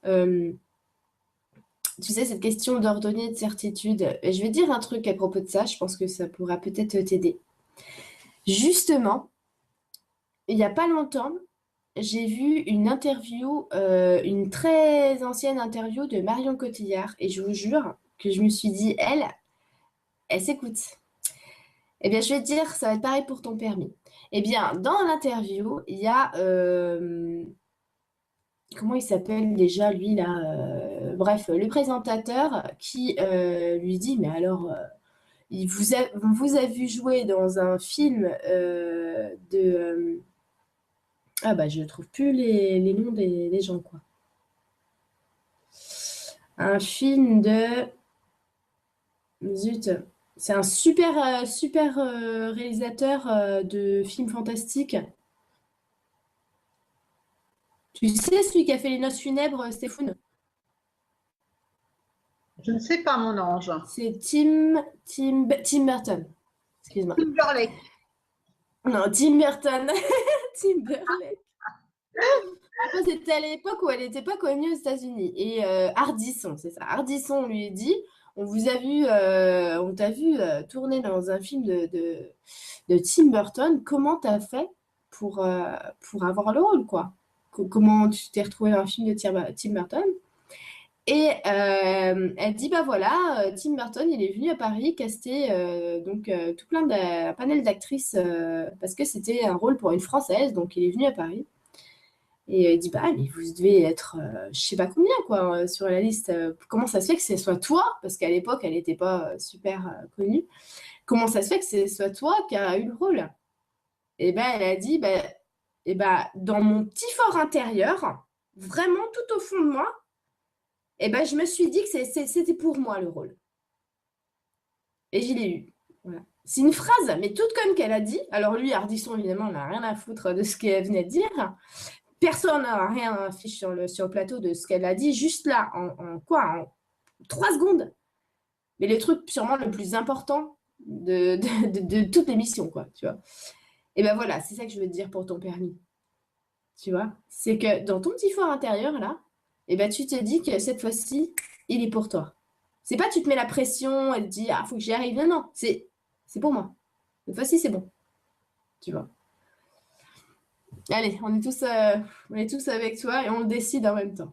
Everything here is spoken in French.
Euh, Tu sais, cette question d'ordonnée de certitude, je vais dire un truc à propos de ça, je pense que ça pourra peut-être t'aider. Justement, il n'y a pas longtemps, j'ai vu une interview, une très ancienne interview de Marion Cotillard, et je vous jure que je me suis dit, elle s'écoute. Eh bien, je vais te dire, ça va être pareil pour ton permis. Eh bien, dans l'interview, il y a, comment il s'appelle déjà, lui, là, bref, le présentateur qui lui dit, mais alors, on vous a vu jouer dans un film ah bah, je ne trouve plus les noms des gens, quoi. Un film de... Zut. C'est un super réalisateur de films fantastiques. Tu sais, celui qui a fait Les Noces funèbres, Stéphane? Je ne sais pas, mon ange. C'est Tim Burton. Excuse-moi. Timberlake. Non, Tim Burton. Timberlake. Après, c'était à l'époque où elle n'était pas connue aux États-Unis. Et Hardisson, c'est ça. Hardisson lui dit, on t'a vu tourner dans un film de Tim Burton. Comment t'as fait pour avoir le rôle, quoi? Comment tu t'es retrouvé dans un film de Tim Burton? Et elle dit, bah voilà, Tim Burton, il est venu à Paris caster tout plein un panel d'actrices parce que c'était un rôle pour une Française, donc il est venu à Paris. Et il dit, bah, mais vous devez être, je sais pas combien, quoi, sur la liste. Comment ça se fait que ce soit toi? Parce qu'à l'époque, elle n'était pas super connue. Comment ça se fait que ce soit toi qui a eu le rôle? Et ben, elle a dit, ben, et ben, dans mon petit fort intérieur, vraiment tout au fond de moi, et ben, je me suis dit que c'était pour moi le rôle. Et je l'ai eu. Voilà. C'est une phrase, mais toute conne qu'elle a dit. Alors lui, Ardisson, évidemment, n'a rien à foutre de ce qu'elle venait de dire. Personne n'a rien affiché sur le plateau de ce qu'elle a dit, juste là, en 3 secondes. Mais le truc sûrement le plus important de toute l'émission, quoi, tu vois. Et ben voilà, c'est ça que je veux te dire pour ton permis, tu vois. C'est que dans ton petit fort intérieur, là, et ben tu te dis que cette fois-ci, il est pour toi. C'est pas tu te mets la pression et te dis, ah, faut que j'y arrive. Non, non, c'est pour moi. Cette fois-ci, c'est bon, tu vois. Allez, on est tous avec toi et on le décide en même temps.